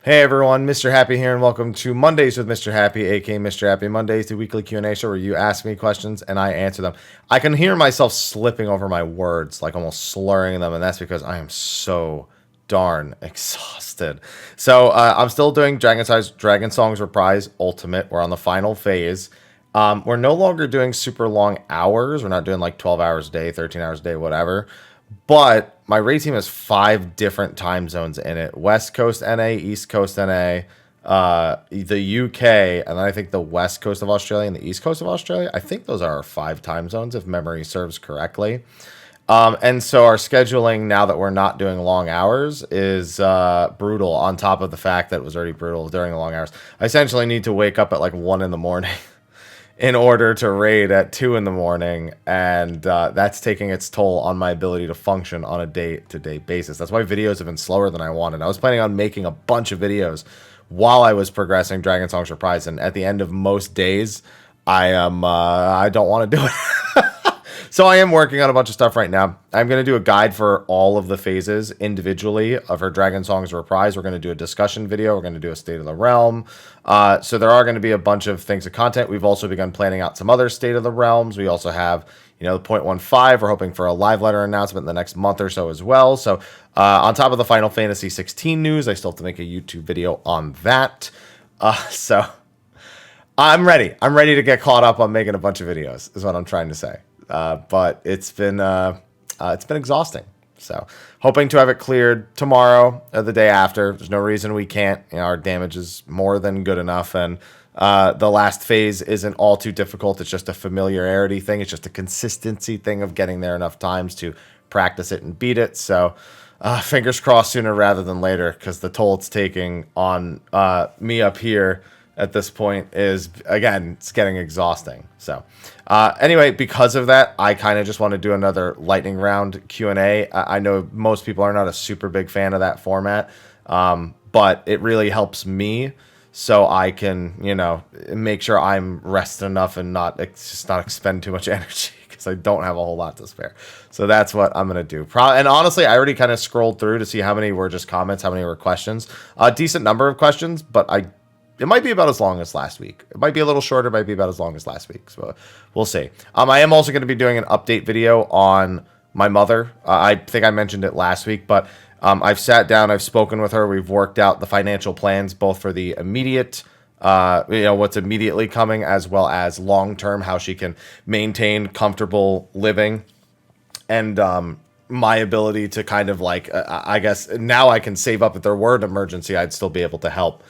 Hey everyone, Mrhappy here, and welcome to Mondays with Mrhappy, aka Mrhappy Mondays, the weekly Q&A show where you ask me questions and I answer them. I can hear myself slipping over my words, like almost slurring them, and that's because I am so darn exhausted. So I'm still doing Dragon Songs Reprise Ultimate. We're on the final phase. We're no longer doing super long hours. We're not doing like 12 hours a day, 13 hours a day, whatever. But my raid team has 5 different time zones in it. West Coast NA, East Coast NA, the UK, and then I think the West Coast of Australia and the East Coast of Australia. I think those are our 5 time zones, if memory serves correctly. And so our scheduling, now that we're not doing long hours, is brutal, on top of the fact that it was already brutal during the long hours. I essentially need to wake up at like 1 in the morning in order to raid at 2 in the morning, and that's taking its toll on my ability to function on a day-to-day basis. That's why videos have been slower than I wanted. I was planning on making a bunch of videos while I was progressing Dragon Songs Reprise, and at the end of most days, I don't want to do it. So I am working on a bunch of stuff right now. I'm going to do a guide for all of the phases individually of her Dragon Songs Reprise. We're going to do a discussion video. We're going to do a State of the Realm. So there are going to be a bunch of things of content. We've also begun planning out some other State of the Realms. We also have, the 0.15. We're hoping for a live letter announcement in the next month or so as well. So on top of the Final Fantasy 16 news, I still have to make a YouTube video on that. So I'm ready. I'm ready to get caught up on making a bunch of videos, is what I'm trying to say. But it's been exhausting. So hoping to have it cleared tomorrow or the day after. There's no reason we can't. Our damage is more than good enough, and the last phase isn't all too difficult. It's just a familiarity thing. It's just a consistency thing of getting there enough times to practice it and beat it. So fingers crossed sooner rather than later, because the toll it's taking on me up here at this point is, again, it's getting exhausting. So anyway, because of that, I kind of just want to do another lightning round Q&A. I know most people are not a super big fan of that format, but it really helps me, so I can, make sure I'm rested enough and not expend too much energy, because I don't have a whole lot to spare. So that's what I'm going to do. And honestly, I already kind of scrolled through to see how many were just comments, how many were questions. A decent number of questions, but it might be about as long as last week. It might be a little shorter, might be about as long as last week. So we'll see. I am also going to be doing an update video on my mother. I think I mentioned it last week, but I've sat down, I've spoken with her. We've worked out the financial plans, both for the immediate, what's immediately coming, as well as long-term, how she can maintain comfortable living. And my ability to kind of I guess now I can save up. If there were an emergency, I'd still be able to help.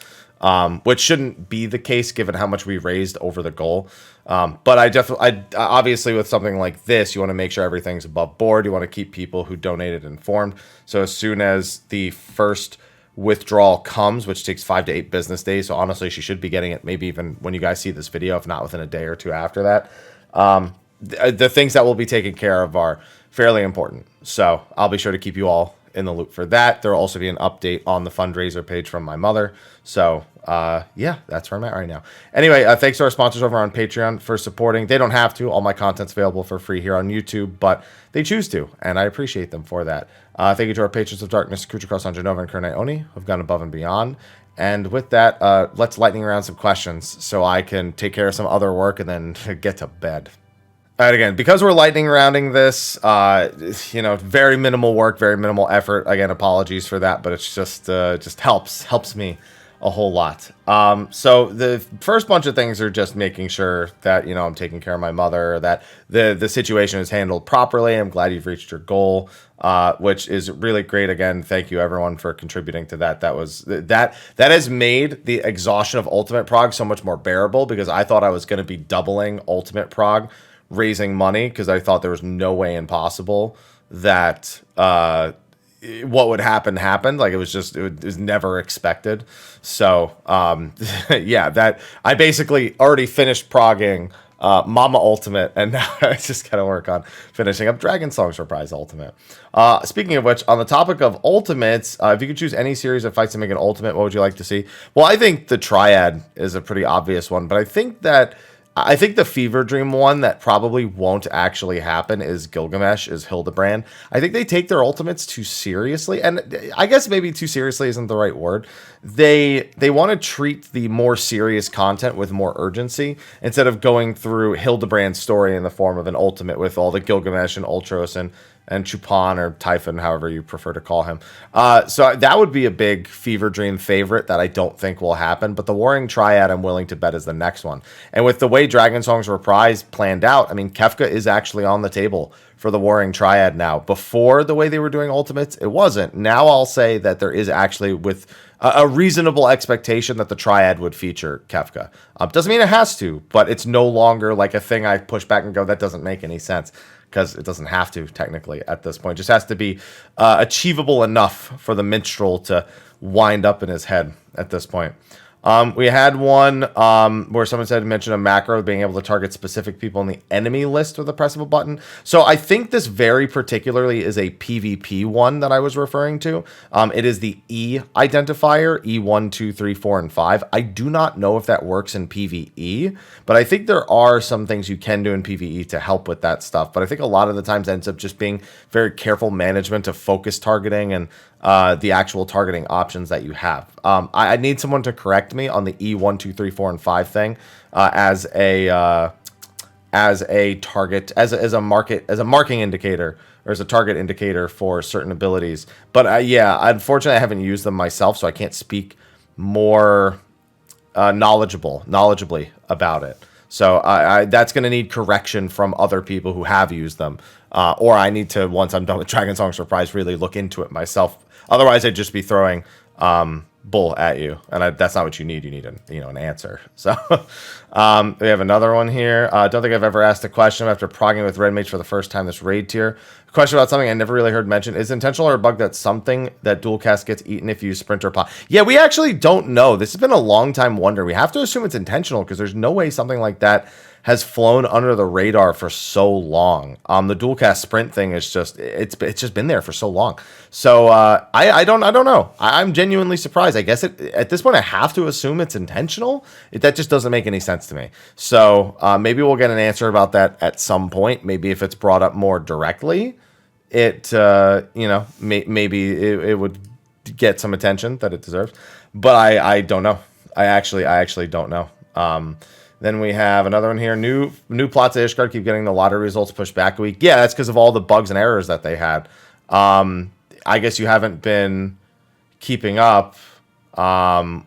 Which shouldn't be the case given how much we raised over the goal. But I obviously, with something like this, you want to make sure everything's above board. You want to keep people who donated informed. So as soon as the first withdrawal comes, which takes 5 to 8 business days, so honestly, she should be getting it maybe even when you guys see this video, if not within a day or two after that. The things that will be taken care of are fairly important. So I'll be sure to keep you all in the loop for that. There will also be an update on the fundraiser page from my mother. So yeah, that's where I'm at right now. Anyway, thanks to our sponsors over on Patreon for supporting. They don't have to. All my content's available for free here on YouTube, but they choose to, and I appreciate them for that. Thank you to our patrons of darkness, Khuja on Jenova and Kurenai Oni, who've gone above and beyond. And with that, let's lightning round some questions so I can take care of some other work and then get to bed. All right, again, because we're lightning rounding this, very minimal work, very minimal effort. Again, apologies for that, but it's just helps me a whole lot. So the first bunch of things are just making sure that, I'm taking care of my mother, that the situation is handled properly. I'm glad you've reached your goal, which is really great. Again, thank you everyone for contributing to that. That has made the exhaustion of Ultimate Prog so much more bearable, because I thought I was going to be doubling Ultimate Prog, raising money, because I thought there was no way impossible that what would happen happened. Like, it was never expected. So yeah, that I basically already finished progging Mama Ultimate, and now I just gotta work on finishing up Dragon Songs Reprise Ultimate. Speaking of which, on the topic of ultimates, if you could choose any series of fights to make an ultimate, what would you like to see? Well, I think the Triad is a pretty obvious one, but I think that I think the fever dream one that probably won't actually happen is Gilgamesh, is Hildebrand. I think they take their ultimates too seriously, and I guess maybe too seriously isn't the right word. They want to treat the more serious content with more urgency instead of going through Hildebrand's story in the form of an ultimate with all the Gilgamesh and Ultros and Chupan or Typhon, however you prefer to call him. So that would be a big fever dream favorite that I don't think will happen. But the Warring Triad, I'm willing to bet, is the next one. And with the way Dragon Song's Reprise planned out, I mean, Kefka is actually on the table for the Warring Triad now. Before, the way they were doing ultimates, it wasn't. Now I'll say that there is actually, with a reasonable expectation, that the Triad would feature Kefka. Doesn't mean it has to, but it's no longer like a thing I push back and go, that doesn't make any sense. Because it doesn't have to, technically, at this point. It just has to be achievable enough for the minstrel to wind up in his head at this point. We had one where someone mentioned a macro being able to target specific people in the enemy list with a press of a button. So I think this very particularly is a PvP one that I was referring to. It is the E identifier, E1, 2, 3, 4, and 5. I do not know if that works in PvE, but I think there are some things you can do in PvE to help with that stuff. But I think a lot of the times ends up just being very careful management of focus targeting and the actual targeting options that you have. I need someone to correct me on the E1, 2, 3, 4, and 5 thing as a target, as a marking indicator, or as a target indicator for certain abilities. But yeah, unfortunately, I haven't used them myself, so I can't speak more knowledgeably about it. So that's going to need correction from other people who have used them. Or I need to, once I'm done with Dragon Song's Reprise, really look into it myself. Otherwise, I'd just be throwing bull at you, and that's not what you need. You need an answer. So we have another one here. Don't think I've ever asked a question after progging with red mates for the first time this raid tier. A question about something I never really heard mentioned. Is it intentional or a bug that something that dual cast gets eaten if you use sprint or pot? Yeah, we actually don't know. This has been a long time wonder. We have to assume it's intentional because there's no way something like that has flown under the radar for so long. The dual cast sprint thing is just it's just been there for so long. So I don't know. I'm genuinely surprised. I guess at this point I have to assume it's intentional. That just doesn't make any sense to me. So maybe we'll get an answer about that at some point. Maybe if it's brought up more directly, maybe it would get some attention that it deserves. But I don't know. I actually don't know. Then we have another one here. New plots of Ishgard keep getting the lottery results pushed back a week. Yeah, that's because of all the bugs and errors that they had. I guess you haven't been keeping up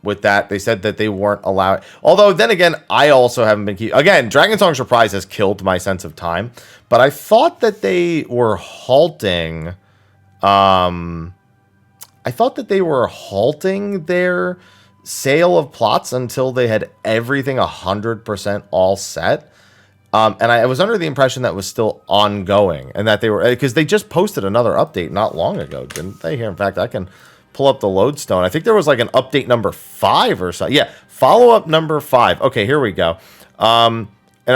with that. They said that they weren't allowed. Although, then again, I also haven't been again, Dragon Song's Reprise has killed my sense of time. But I thought that they were halting. I thought that they were halting their sale of plots until they had everything 100% all set. And I was under the impression that was still ongoing and that they were, because they just posted another update not long ago, didn't they? Here, in fact, I can pull up the lodestone. I think there was like an update number 5 or so. Yeah, follow-up number 5. Okay, here we go. In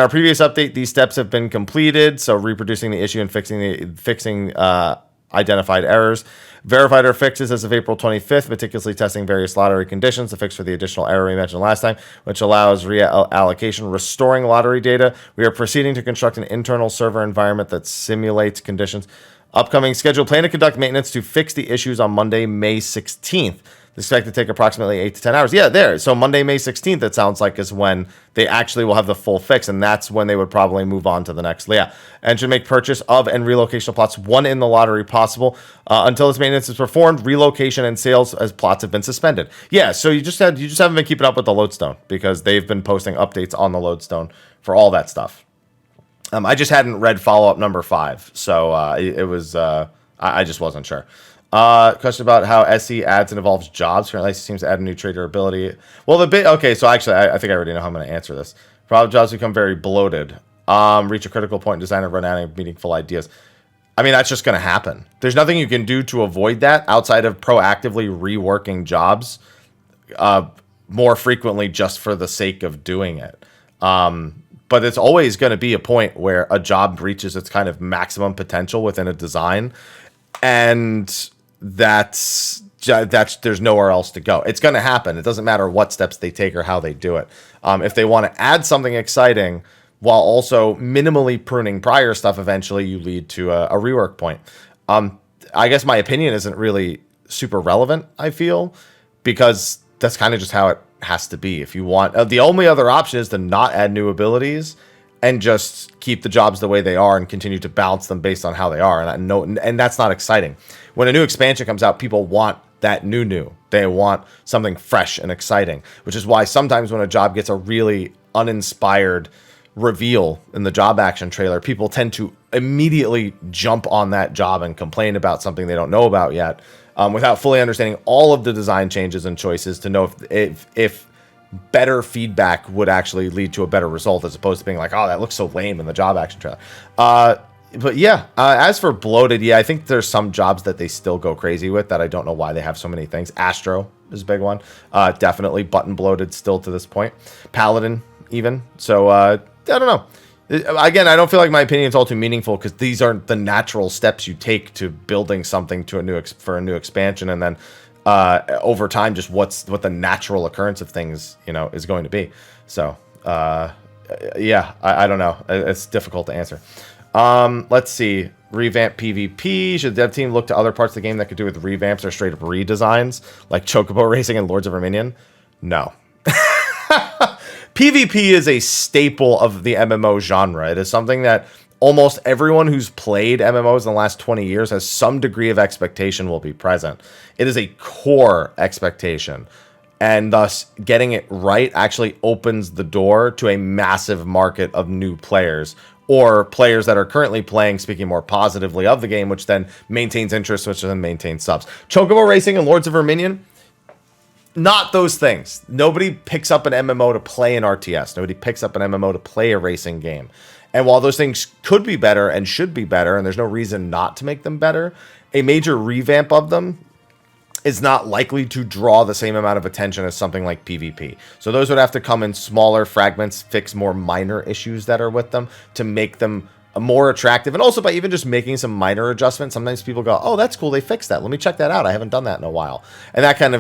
our previous update, these steps have been completed. So reproducing the issue and fixing identified errors. Verified our fixes as of April 25th, meticulously testing various lottery conditions. The fix for the additional error we mentioned last time, which allows reallocation, restoring lottery data. We are proceeding to construct an internal server environment that simulates conditions. Upcoming schedule, plan to conduct maintenance to fix the issues on Monday, May 16th. Expect to take approximately 8 to 10 hours. Yeah, there. So Monday, May 16th, it sounds like, is when they actually will have the full fix, and that's when they would probably move on to the next. Yeah, and should make purchase of and relocation of plots, one in the lottery possible. Until this maintenance is performed, relocation and sales as plots have been suspended. Yeah, so you just haven't been keeping up with the lodestone because they've been posting updates on the lodestone for all that stuff. I just hadn't read follow-up number 5, so it was I just wasn't sure. Question about how SE adds and evolves jobs. Currently, SE seems to add a new trader ability. Well, okay, so actually, I think I already know how I'm going to answer this. Problem jobs become very bloated. Reach a critical point in design and run out of meaningful ideas. I mean, that's just going to happen. There's nothing you can do to avoid that outside of proactively reworking jobs more frequently just for the sake of doing it. But it's always going to be a point where a job reaches its kind of maximum potential within a design. And that's there's nowhere else to go. It's going to happen. It doesn't matter what steps they take or how they do it. If they want to add something exciting while also minimally pruning prior stuff, eventually you lead to a rework point. I guess my opinion isn't really super relevant, I feel, because that's kind of just how it has to be. If you want, the only other option is to not add new abilities and just keep the jobs the way they are and continue to balance them based on how they are. And that's not exciting. When a new expansion comes out, people want that new. They want something fresh and exciting, which is why sometimes when a job gets a really uninspired reveal in the job action trailer, people tend to immediately jump on that job and complain about something they don't know about yet, without fully understanding all of the design changes and choices to know if better feedback would actually lead to a better result, as opposed to being like, oh, that looks so lame in the job action trailer. But yeah, as for bloated, yeah, I think there's some jobs that they still go crazy with that I don't know why they have so many things. Astro is a big one. Definitely button bloated still to this point. Paladin even. So I don't know. Again, I don't feel like my opinion is all too meaningful because these aren't the natural steps you take to building something to for a new expansion, and then over time, just what the natural occurrence of things is going to be. So yeah, I don't know. It's difficult to answer. Let's see. Revamp PvP. Should the dev team look to other parts of the game that could do with revamps or straight up redesigns, like Chocobo Racing and Lords of Verminion? No. PvP is a staple of the MMO genre. It is something that almost everyone who's played MMOs in the last 20 years has some degree of expectation will be present. It is a core expectation. And thus, getting it right actually opens the door to a massive market of new players, or players that are currently playing, speaking more positively of the game, which then maintains interest, which then maintains subs. Chocobo Racing and Lords of Verminion, not those things. Nobody picks up an MMO to play an RTS. Nobody picks up an MMO to play a racing game. And while those things could be better and should be better, and there's no reason not to make them better, a major revamp of them is not likely to draw the same amount of attention as something like PvP. So those would have to come in smaller fragments, fix more minor issues that are with them to make them more attractive. And also by even just making some minor adjustments, sometimes people go, oh, that's cool, they fixed that. Let me check that out. I haven't done that in a while. And that kind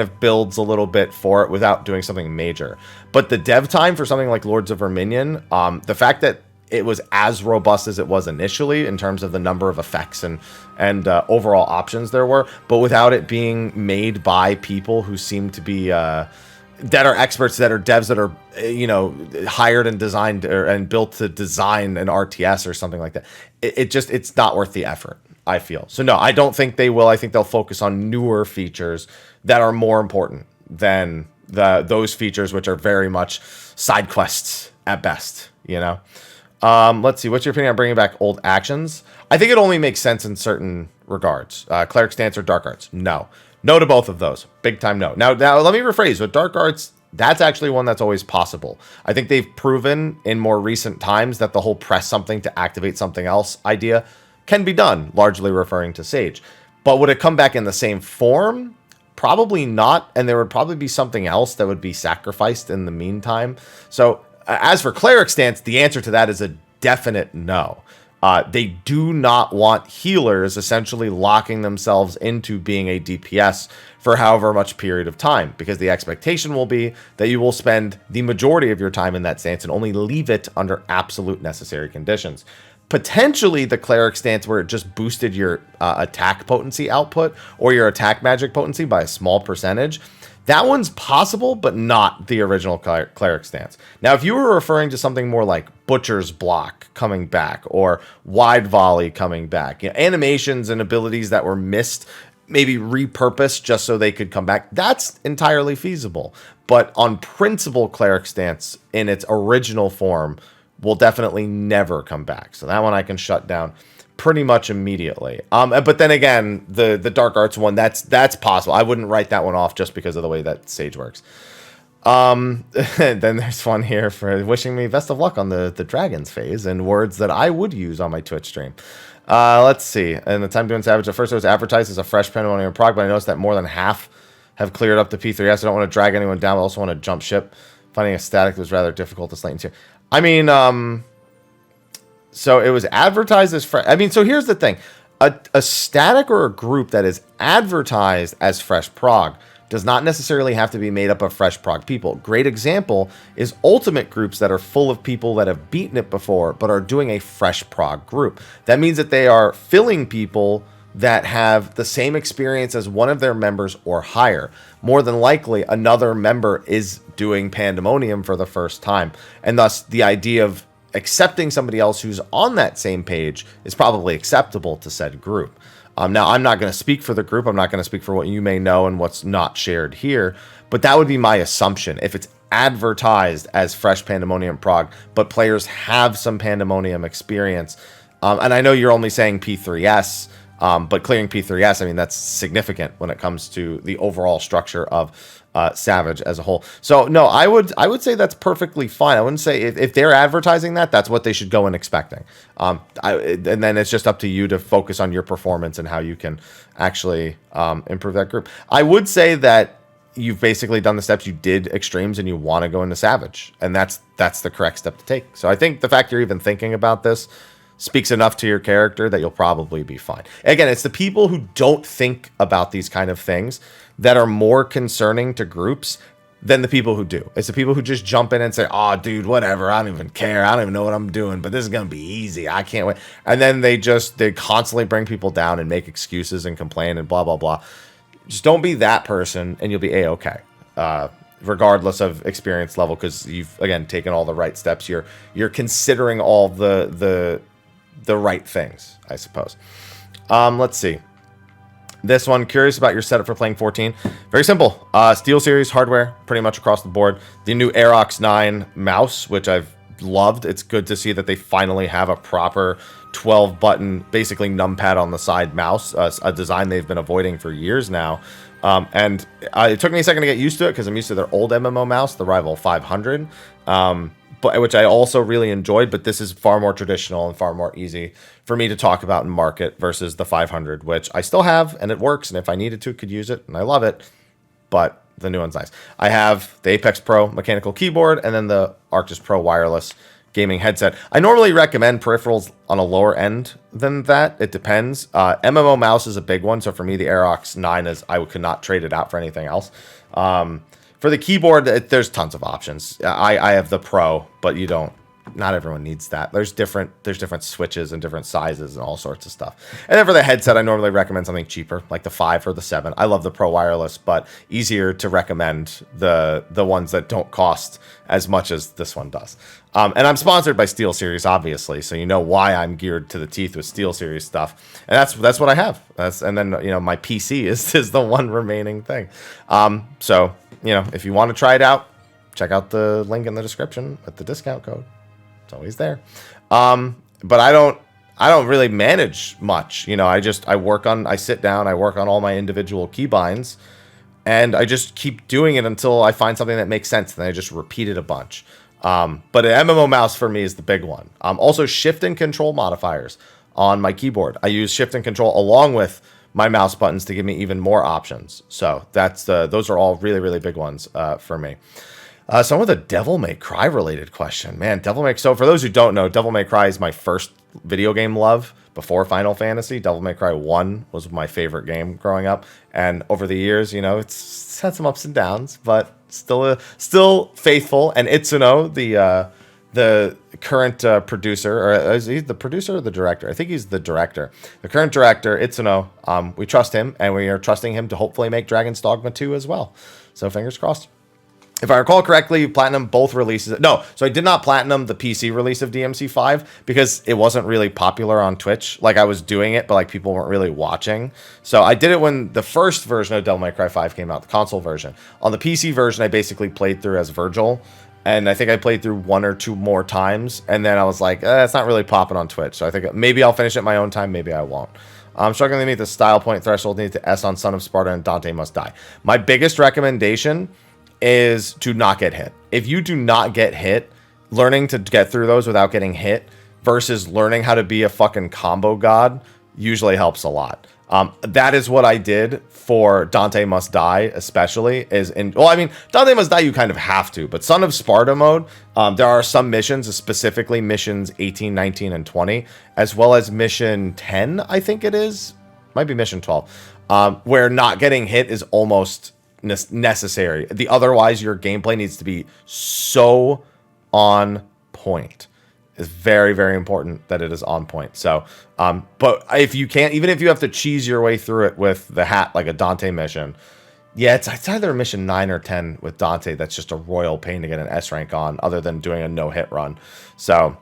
of builds a little bit for it without doing something major. But the dev time for something like Lords of Verminion, the fact that it was as robust as it was initially in terms of the number of effects and overall options there were, but without it being made by people who seem to be that are experts, that are devs that are hired and designed and built to design an RTS or something like that. It's not worth the effort, I feel. So no, I don't think they will. I think they'll focus on newer features that are more important than those features which are very much side quests at best. Let's see. What's your opinion on bringing back old actions? I think it only makes sense in certain regards. Cleric stance or dark arts? No. No to both of those. Big time no. Now let me rephrase. With dark arts, that's actually one that's always possible. I think they've proven in more recent times that the whole press something to activate something else idea can be done, largely referring to Sage. But would it come back in the same form? Probably not. And there would probably be something else that would be sacrificed in the meantime. So as for cleric stance, the answer to that is a definite no. They do not want healers essentially locking themselves into being a DPS for however much period of time, because the expectation will be that you will spend the majority of your time in that stance and only leave it under absolute necessary conditions. Potentially the cleric stance where it just boosted your attack potency output or your attack magic potency by a small percentage. That one's possible, but not the original cleric stance. Now, if you were referring to something more like Butcher's Block coming back or Wide Volley coming back, animations and abilities that were missed, maybe repurposed just so they could come back, that's entirely feasible. But on principle, cleric stance in its original form will definitely never come back. So that one I can shut down pretty much immediately. But then again, the dark arts one, that's possible. I wouldn't write that one off just because of the way that Sage works. Then there's one here for wishing me best of luck on the dragons phase and words that I would use on my Twitch stream. Let's see. And the time doing Savage, at first it was advertised as a fresh Pandemonium in Prague, but I noticed that more than half have cleared up the P3S. I don't want to drag anyone down, but I also want to jump ship. Finding a static was rather difficult to slate here. I mean, so it was advertised as fresh. I mean, so here's the thing. a static or a group that is advertised as fresh prog does not necessarily have to be made up of fresh prog people. Great example is ultimate groups that are full of people that have beaten it before, but are doing a fresh prog group. That means that they are filling people that have the same experience as one of their members or higher. More than likely, another member is doing Pandemonium for the first time. And thus, the idea of accepting somebody else who's on that same page is probably acceptable to said group. Now, I'm not going to speak for the group. I'm not going to speak for what you may know and what's not shared here. But that would be my assumption. If it's advertised as fresh Pandemonium prog, but players have some Pandemonium experience. And I know you're only saying P3S, but clearing P3S, I mean, that's significant when it comes to the overall structure of Savage as a whole. So no, I would say that's perfectly fine. I wouldn't say if they're advertising that, that's what they should go in expecting. And then it's just up to you to focus on your performance and how you can actually improve that group. I would say that you've basically done the steps. You did extremes and you want to go into Savage, and that's the correct step to take. So I think the fact you're even thinking about this speaks enough to your character that you'll probably be fine. Again, it's the people who don't think about these kind of things that are more concerning to groups than the people who do. It's the people who just jump in and say, oh, dude, whatever, I don't even care. I don't even know what I'm doing, but this is going to be easy. I can't wait. And then they constantly bring people down and make excuses and complain and blah, blah, blah. Just don't be that person and you'll be A-okay. Regardless of experience level, because you've, again, taken all the right steps. You're considering all the right things, I suppose. Let's see. This one, curious about your setup for playing 14. Very simple. Steel Series hardware, pretty much across the board. The new Aerox 9 mouse, which I've loved. It's good to see that they finally have a proper 12-button, basically numpad on the side mouse, a design they've been avoiding for years now. And it took me a second to get used to it because I'm used to their old MMO mouse, the Rival 500. But which I also really enjoyed, but this is far more traditional and far more easy for me to talk about and market versus the 500, which I still have, and it works, and if I needed to, could use it, and I love it, but the new one's nice. I have the Apex Pro mechanical keyboard, and then the Arctis Pro wireless gaming headset. I normally recommend peripherals on a lower end than that. It depends. MMO mouse is a big one, so for me, the Aerox 9 is, I could not trade it out for anything else. For the keyboard, there's tons of options. I have the Pro, but you don't. Not everyone needs that. There's different switches and different sizes and all sorts of stuff. And then for the headset, I normally recommend something cheaper, like the 5 or the 7. I love the Pro wireless, but easier to recommend the ones that don't cost as much as this one does. And I'm sponsored by Steel Series, obviously, so you know why I'm geared to the teeth with Steel Series stuff. And that's what I have. And then my PC is the one remaining thing. So if you want to try it out, check out the link in the description with the discount code. It's always there. But I don't really manage much. I sit down, I work on all my individual keybinds, and I just keep doing it until I find something that makes sense. And I just repeat it a bunch. But an MMO mouse for me is the big one. Also shift and control modifiers on my keyboard. I use shift and control along with my mouse buttons to give me even more options. So those are all really, really big ones for me. Some of the Devil May Cry related question. Man, so for those who don't know, Devil May Cry is my first video game love before Final Fantasy. Devil May Cry 1 was my favorite game growing up. And over the years, it's had some ups and downs, but still faithful. And Itsuno, the current producer, or is he the producer or the director? I think he's the director. The current director, Itsuno, we trust him, and we are trusting him to hopefully make Dragon's Dogma 2 as well. So fingers crossed. If I recall correctly, you platinum both releases. No, so I did not platinum the PC release of DMC5 because it wasn't really popular on Twitch. Like, I was doing it, but like people weren't really watching. So I did it when the first version of Devil May Cry 5 came out, the console version. On the PC version, I basically played through as Virgil, and I think I played through 1 or 2 more times, and then I was like, it's not really popping on Twitch. So I think maybe I'll finish it my own time, maybe I won't. I'm struggling to meet the style point threshold needed to S on Son of Sparta and Dante Must Die. My biggest recommendation is to not get hit. If you do not get hit, learning to get through those without getting hit versus learning how to be a fucking combo god usually helps a lot. That is what I did for Dante Must Die, especially. Well, I mean, Dante Must Die, you kind of have to, but Son of Sparta mode, there are some missions, specifically missions 18, 19, and 20, as well as mission 10, I think it is. Might be mission 12, where not getting hit is almost necessary. Otherwise, your gameplay needs to be so on point. It's very, very important that it is on point. So, but if you can't, even if you have to cheese your way through it with the hat, like a Dante mission, yeah, it's either mission 9 or 10 with Dante. That's just a royal pain to get an S rank on, other than doing a no-hit run. So,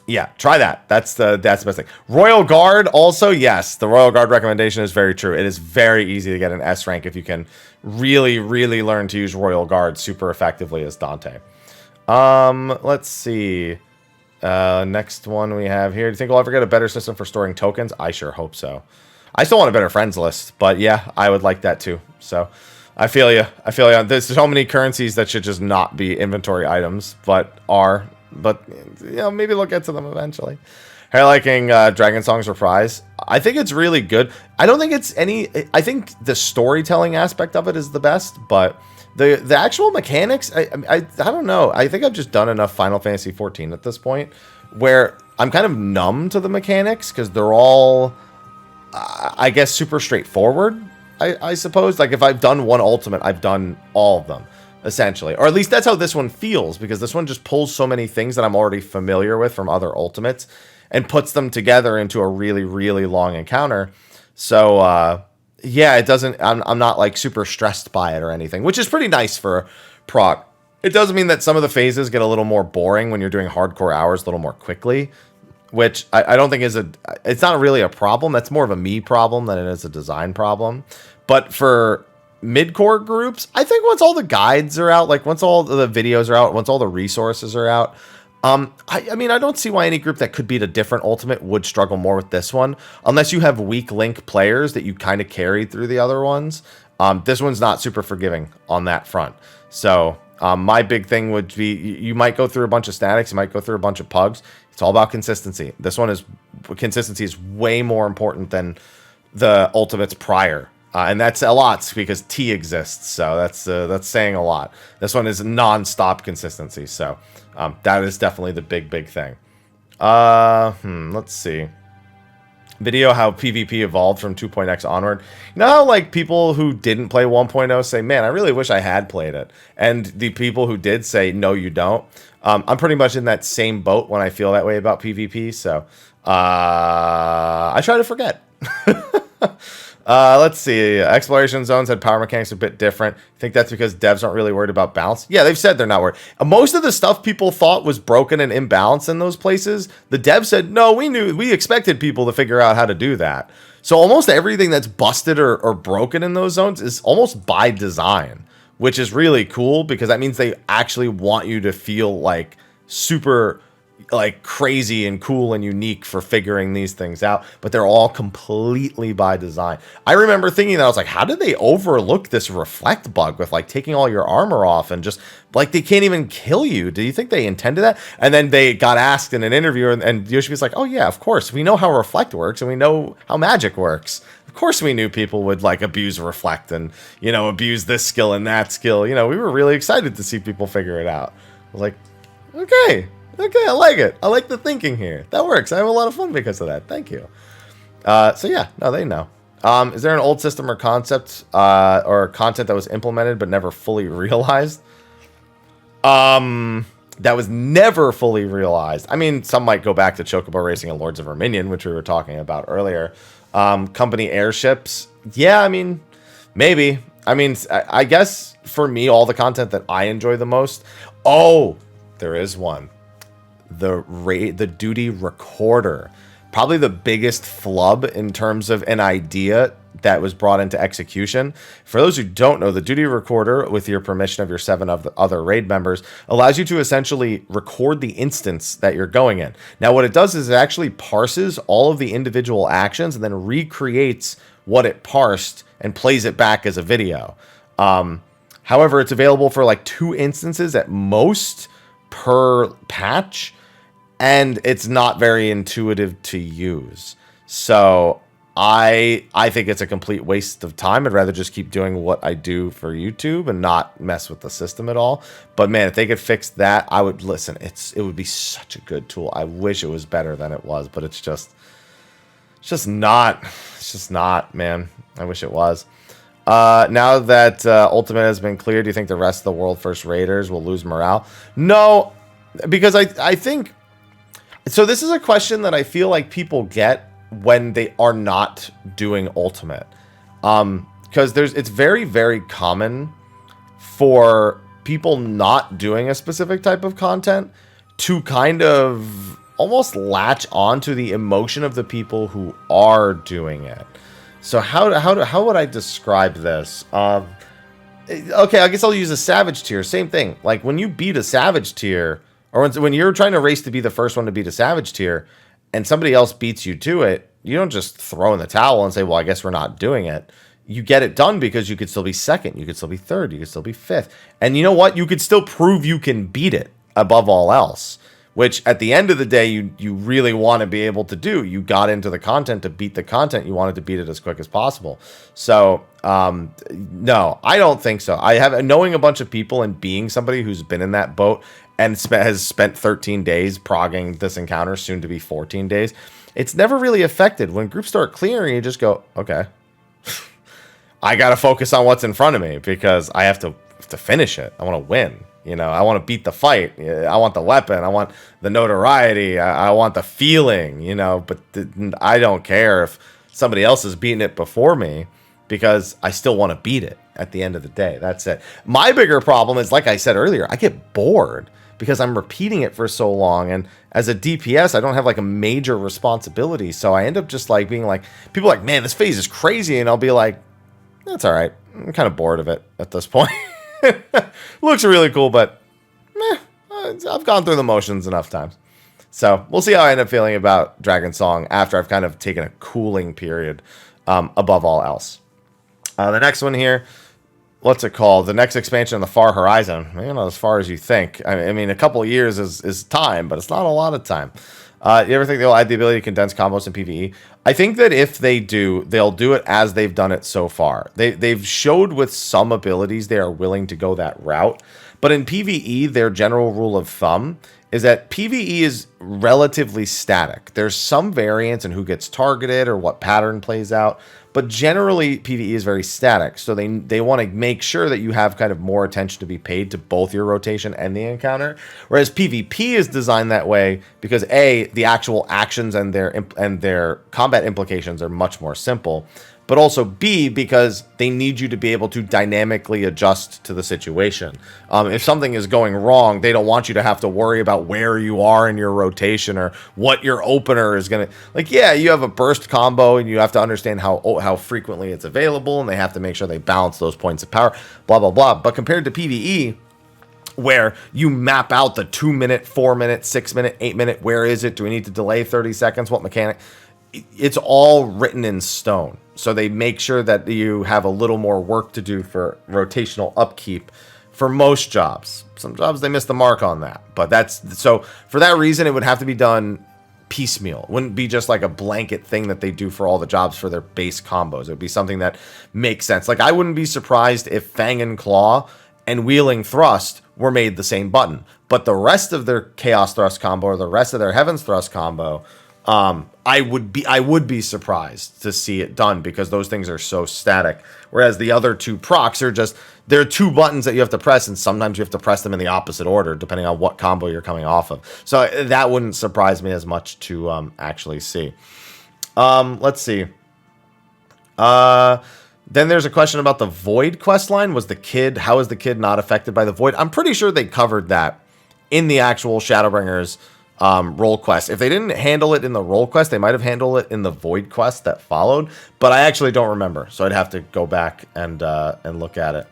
yeah, try that. That's the best thing. Royal Guard also, yes, the Royal Guard recommendation is very true. It is very easy to get an S rank if you can really, really learn to use Royal Guard super effectively as Dante. Let's see. Next one we have here. Do you think we'll ever get a better system for storing tokens? I sure hope so. I still want a better friends list, but yeah, I would like that too. So I feel you. I feel you. There's so many currencies that should just not be inventory items, but are. But, you know, maybe we'll get to them eventually. Hair liking Dragon Song's Reprise. I think it's really good. I don't think it's any... I think the storytelling aspect of it is the best, but the actual mechanics, I don't know. I think I've just done enough Final Fantasy XIV at this point where I'm kind of numb to the mechanics because they're all, I guess, super straightforward, I suppose. Like, if I've done one ultimate, I've done all of them, essentially. Or at least that's how this one feels, because this one just pulls so many things that I'm already familiar with from other ultimates and puts them together into a really, really long encounter. So, yeah, it doesn't... I'm not, like, super stressed by it or anything, which is pretty nice for proc. It does mean that some of the phases get a little more boring when you're doing hardcore hours a little more quickly, which I don't think is a... It's not really a problem. That's more of a me problem than it is a design problem. But for mid-core groups, I think once all the guides are out, like once all the videos are out, once all the resources are out, I mean, I don't see why any group that could beat a different ultimate would struggle more with this one, unless you have weak link players that you kind of carried through the other ones. This one's not super forgiving on that front. So my big thing would be, you might go through a bunch of statics, you might go through a bunch of pugs. It's all about consistency. This one is... Consistency is way more important than the ultimates prior. And that's a lot because T exists, so that's saying a lot. This one is non-stop consistency, so that is definitely the big thing. Let's see. Video how PvP evolved from 2.x onward. You know how, like, people who didn't play 1.0 say, man, I really wish I had played it. And the people who did say, no, you don't. I'm pretty much in that same boat when I feel that way about PvP, so I try to forget. Let's see. Exploration zones had power mechanics a bit different. I think that's because devs aren't really worried about balance. Yeah, they've said they're not worried. Most of the stuff people thought was broken and imbalanced in those places, the devs said, no, we expected people to figure out how to do that. So almost everything that's busted or broken in those zones is almost by design, which is really cool because that means they actually want you to feel like super... like crazy and cool and unique for figuring these things out, but they're all completely by design. I remember thinking that I was like, how did they overlook this reflect bug with like taking all your armor off and just like they can't even kill you? Do you think they intended that? And then they got asked in an interview and Yoshi's like, oh yeah, of course we know how reflect works and we know how magic works. Of course we knew people would like abuse reflect and, you know, abuse this skill and that skill. You know, we were really excited to see people figure it out. I was like, okay, I like it. I like the thinking here. That works. I have a lot of fun because of that. Thank you. So yeah, no, they know. Is there an old system or concept or content that was implemented but never fully realized? That was never fully realized. I mean, some might go back to Chocobo Racing and Lords of Verminion, which we were talking about earlier. Company airships. Yeah, I mean, maybe. I mean, I guess for me, all the content that I enjoy the most. Oh, there is one. The duty recorder, probably the biggest flub in terms of an idea that was brought into execution. For those who don't know, the duty recorder, with your permission of your 7 of the other raid members, allows you to essentially record the instance that you're going in. Now, what it does is it actually parses all of the individual actions and then recreates what it parsed and plays it back as a video. However, it's available for like 2 instances at most per patch, and it's not very intuitive to use. So I think it's a complete waste of time. I'd rather just keep doing what I do for YouTube and not mess with the system at all. But man, if they could fix that, I would listen. It would be such a good tool. I wish it was better than it was, but it's just not. It's just not, man. I wish it was. Now that Ultimate has been cleared, do you think the rest of the World First Raiders will lose morale? No, because I think... So this is a question that I feel like people get when they are not doing Ultimate. Because it's very, very common for people not doing a specific type of content to kind of almost latch on to the emotion of the people who are doing it. So how would I describe this? Okay, I guess I'll use a Savage tier. Same thing. Like when you beat a Savage tier, or when you're trying to race to be the first one to beat a Savage tier, and somebody else beats you to it, you don't just throw in the towel and say, well, I guess we're not doing it. You get it done because you could still be second, you could still be third, you could still be fifth. And you know what? You could still prove you can beat it above all else. Which, at the end of the day, you really want to be able to do. You got into the content to beat the content. You wanted to beat it as quick as possible. So, no, I don't think so. Knowing a bunch of people and being somebody who's been in that boat and has spent 13 days progging this encounter, soon to be 14 days, it's never really affected. When groups start clearing, you just go, okay, I got to focus on what's in front of me because I have to finish it. I want to win. You know, I want to beat the fight. I want the weapon. I want the notoriety. I want the feeling, you know, but I don't care if somebody else is beating it before me because I still want to beat it at the end of the day. That's it. My bigger problem is, like I said earlier, I get bored because I'm repeating it for so long. And as a DPS, I don't have like a major responsibility. So I end up just like being like, people are like, man, this phase is crazy. And I'll be like, that's all right. I'm kind of bored of it at this point. Looks really cool, but I've gone through the motions enough times. So we'll see how I end up feeling about Dragon Song after I've kind of taken a cooling period above all else. The next one here, what's it called? The next expansion on the Far Horizon. You know, as far as you think. I mean, a couple of years is time, but it's not a lot of time. You ever think they'll add the ability to condense combos in PvE? I think that if they do, they'll do it as they've done it so far. They've showed with some abilities they are willing to go that route. But in PvE, their general rule of thumb is that PvE is relatively static. There's some variance in who gets targeted or what pattern plays out. But generally, PvE is very static. So they want to make sure that you have kind of more attention to be paid to both your rotation and the encounter. Whereas PvP is designed that way because A, the actual actions and their combat implications are much more simple. But also B, because they need you to be able to dynamically adjust to the situation. If something is going wrong, they don't want you to have to worry about where you are in your rotation or what your opener is going to... Like, yeah, you have a burst combo and you have to understand how frequently it's available, and they have to make sure they balance those points of power, blah, blah, blah. But compared to PvE, where you map out the 2 minute, 4 minute, 6 minute, 8 minute, where is it? Do we need to delay 30 seconds? What mechanic? It's all written in stone. So they make sure that you have a little more work to do for rotational upkeep for most jobs. Some jobs, they miss the mark on that. But so for that reason, it would have to be done piecemeal. It wouldn't be just like a blanket thing that they do for all the jobs for their base combos. It would be something that makes sense. Like, I wouldn't be surprised if Fang and Claw and Wheeling Thrust were made the same button. But the rest of their Chaos Thrust combo or the rest of their Heaven's Thrust combo, I would be surprised to see it done because those things are so static. Whereas the other two procs are just, they're two buttons that you have to press, and sometimes you have to press them in the opposite order depending on what combo you're coming off of. So that wouldn't surprise me as much to actually see. Let's see. Then there's a question about the Void questline. How is the kid not affected by the Void? I'm pretty sure they covered that in the actual Shadowbringers role quest. If they didn't handle it in the role quest, they might have handled it in the Void quest that followed, but I actually don't remember, so I'd have to go back and look at it.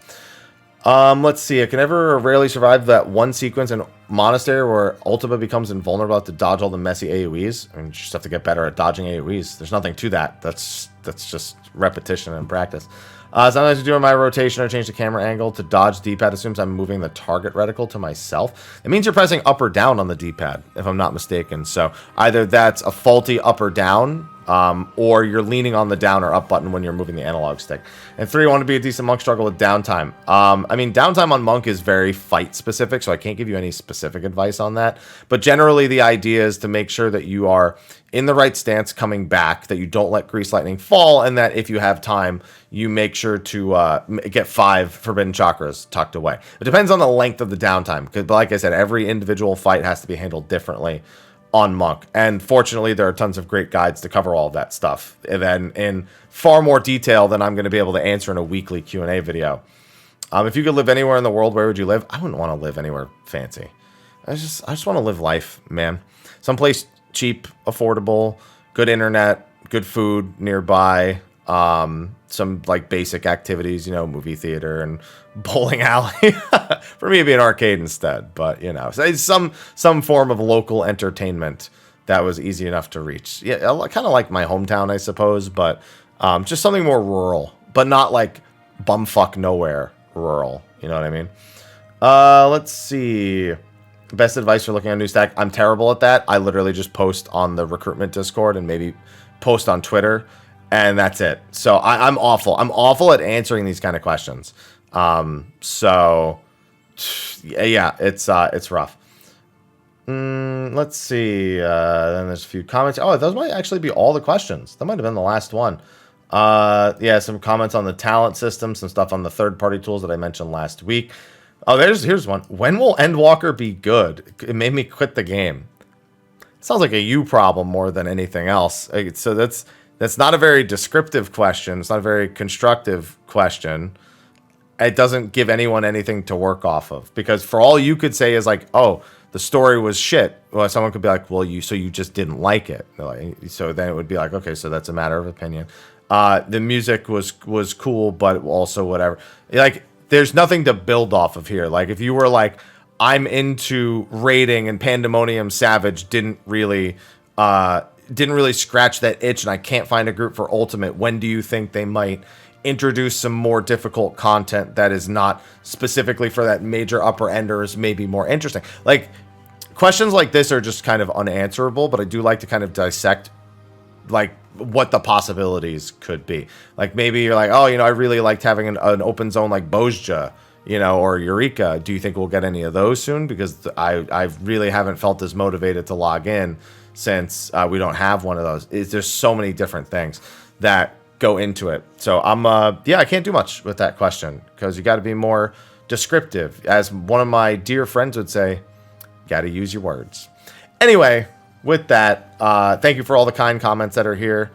Let's see. I can never or rarely survive that one sequence in Monastery where Ultima becomes invulnerable to dodge all the messy AoEs. I mean, you just have to get better at dodging AoEs. There's nothing to that. That's just repetition and practice. Sometimes doing my rotation or change the camera angle to dodge D-pad assumes I'm moving the target reticle to myself. It means you're pressing up or down on the D-pad, if I'm not mistaken. So either that's a faulty up or down or you're leaning on the down or up button when you're moving the analog stick. And 3, you want to be a decent monk, struggle with downtime. I mean, downtime on monk is very fight specific, so I can't give you any specific advice on that. But generally, the idea is to make sure that you are in the right stance coming back, that you don't let Grease Lightning fall, and that if you have time, you make sure to get 5 Forbidden Chakras tucked away. It depends on the length of the downtime, because like I said, every individual fight has to be handled differently on monk. And fortunately, there are tons of great guides to cover all of that stuff, and then in far more detail than I'm going to be able to answer in a weekly Q&A video. If you could live anywhere in the world, where would you live? I wouldn't want to live anywhere fancy. I just want to live life, man. Someplace cheap, affordable, good internet, good food nearby, some like basic activities, you know, movie theater and bowling alley. For me, it'd be an arcade instead, but you know, so some form of local entertainment that was easy enough to reach. Yeah, kind of like my hometown, I suppose, but just something more rural, but not like bumfuck nowhere rural. You know what I mean? Let's see. Best advice for looking at a new stack. I'm terrible at that. I literally just post on the recruitment Discord and maybe post on Twitter, and that's it. So I'm awful. I'm awful at answering these kind of questions. So yeah, it's rough. Let's see. Then there's a few comments. Oh, those might actually be all the questions. That might have been the last one. Yeah, some comments on the talent system, some stuff on the third-party tools that I mentioned last week. Oh, here's one. When will Endwalker be good? It made me quit the game. It sounds like a you problem more than anything else. So that's not a very descriptive question. It's not a very constructive question. It doesn't give anyone anything to work off of, because for all you could say is like, oh, the story was shit. Well, someone could be like, well, you just didn't like it. So then it would be like, okay, so that's a matter of opinion. The music was cool, but also whatever. Like, there's nothing to build off of here. Like, if you were like, I'm into raiding and Pandemonium Savage didn't really scratch that itch and I can't find a group for Ultimate, when do you think they might introduce some more difficult content that is not specifically for that major upper enders, maybe more interesting? Like, questions like this are just kind of unanswerable, but I do like to kind of dissect like what the possibilities could be. Like, maybe you're like, oh, you know, I really liked having an open zone like Bozja, you know, or Eureka. Do you think we'll get any of those soon? Because I really haven't felt as motivated to log in since we don't have one of those. There's so many different things that go into it. So I can't do much with that question, because you got to be more descriptive. As one of my dear friends would say, got to use your words. Anyway, with that, thank you for all the kind comments that are here.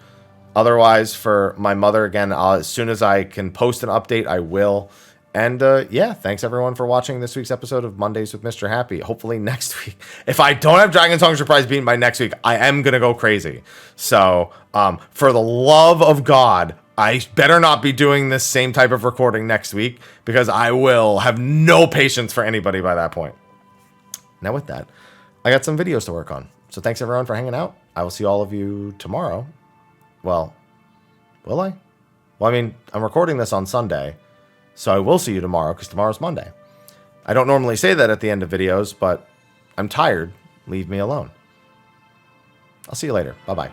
Otherwise, for my mother, again, as soon as I can post an update, I will. And yeah, thanks everyone for watching this week's episode of Mondays with Mr. Happy. Hopefully next week, if I don't have Dragon Song Surprise beaten by next week, I am going to go crazy. So for the love of God, I better not be doing this same type of recording next week, because I will have no patience for anybody by that point. Now with that, I got some videos to work on. So thanks everyone for hanging out. I will see all of you tomorrow. Well, will I? Well, I mean, I'm recording this on Sunday, so I will see you tomorrow, because tomorrow's Monday. I don't normally say that at the end of videos, but I'm tired. Leave me alone. I'll see you later. Bye-bye.